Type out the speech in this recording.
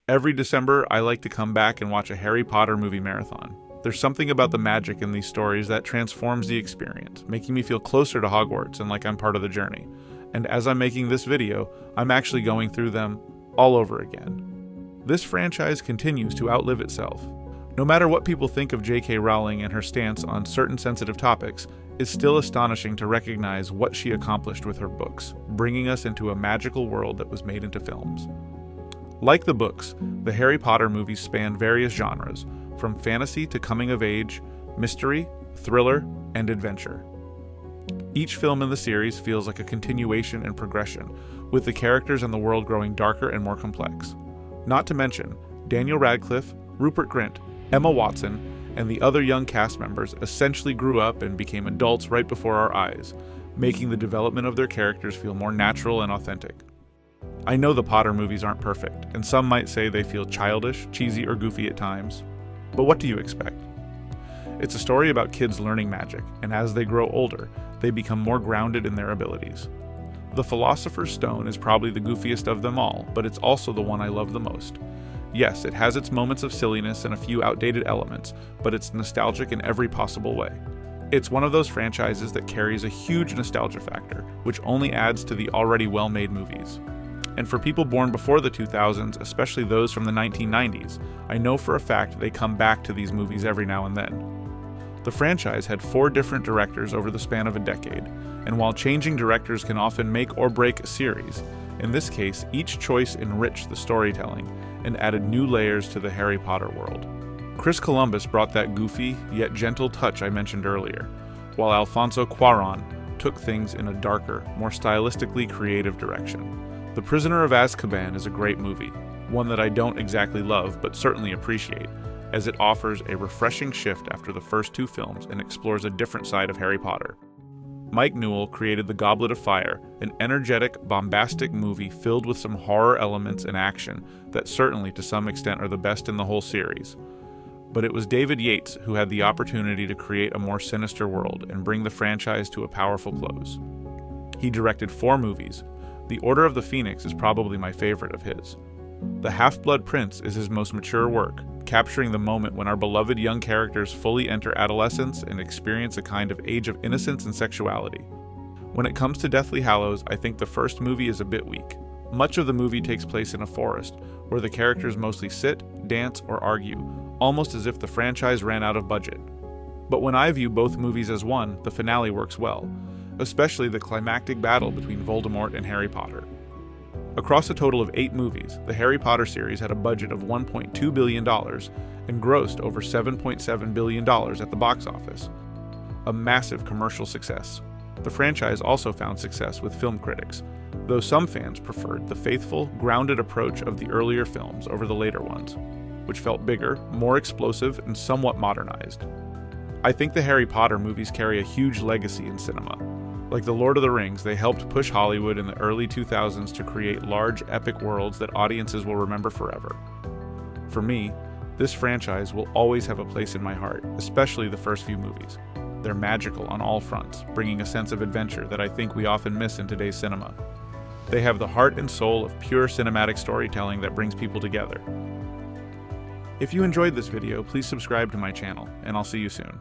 Every December, I like to come back and watch a Harry Potter movie marathon. There's something about the magic in these stories that transforms the experience, making me feel closer to Hogwarts and like I'm part of the journey. And as I'm making this video, I'm actually going through them all over again. This franchise continues to outlive itself. No matter what people think of J.K. Rowling and her stance on certain sensitive topics, it's still astonishing to recognize what she accomplished with her books, bringing us into a magical world that was made into films. Like the books, the Harry Potter movies span various genres, from fantasy to coming of age, mystery, thriller, and adventure. Each film in the series feels like a continuation and progression, with the characters and the world growing darker and more complex. Not to mention, Daniel Radcliffe, Rupert Grint, Emma Watson, and the other young cast members essentially grew up and became adults right before our eyes, making the development of their characters feel more natural and authentic. I know the Potter movies aren't perfect, and some might say they feel childish, cheesy, or goofy at times. But what do you expect? It's a story about kids learning magic, and as they grow older, they become more grounded in their abilities. The Philosopher's Stone is probably the goofiest of them all, but it's also the one I love the most. Yes, it has its moments of silliness and a few outdated elements, but it's nostalgic in every possible way. It's one of those franchises that carries a huge nostalgia factor, which only adds to the already well-made movies. And for people born before the 2000s, especially those from the 1990s, I know for a fact they come back to these movies every now and then. The franchise had 4 different directors over the span of a decade, and while changing directors can often make or break a series, in this case, each choice enriched the storytelling and added new layers to the Harry Potter world. Chris Columbus brought that goofy, yet gentle touch I mentioned earlier, while Alfonso Cuarón took things in a darker, more stylistically creative direction. The Prisoner of Azkaban is a great movie, one that I don't exactly love but certainly appreciate, as it offers a refreshing shift after the first 2 films and explores a different side of Harry Potter. Mike Newell created The Goblet of Fire, an energetic, bombastic movie filled with some horror elements and action that certainly to some extent are the best in the whole series. But it was David Yates who had the opportunity to create a more sinister world and bring the franchise to a powerful close. He directed 4 movies. The Order of the Phoenix is probably my favorite of his. The Half-Blood Prince is his most mature work, capturing the moment when our beloved young characters fully enter adolescence and experience a kind of age of innocence and sexuality. When it comes to Deathly Hallows, I think the first movie is a bit weak. Much of the movie takes place in a forest, where the characters mostly sit, dance, or argue, almost as if the franchise ran out of budget. But when I view both movies as one, the finale works well, especially the climactic battle between Voldemort and Harry Potter. Across a total of 8 movies, the Harry Potter series had a budget of $1.2 billion and grossed over $7.7 billion at the box office. A massive commercial success. The franchise also found success with film critics, though some fans preferred the faithful, grounded approach of the earlier films over the later ones, which felt bigger, more explosive, and somewhat modernized. I think the Harry Potter movies carry a huge legacy in cinema. Like The Lord of the Rings, they helped push Hollywood in the early 2000s to create large, epic worlds that audiences will remember forever. For me, this franchise will always have a place in my heart, especially the first few movies. They're magical on all fronts, bringing a sense of adventure that I think we often miss in today's cinema. They have the heart and soul of pure cinematic storytelling that brings people together. If you enjoyed this video, please subscribe to my channel, and I'll see you soon.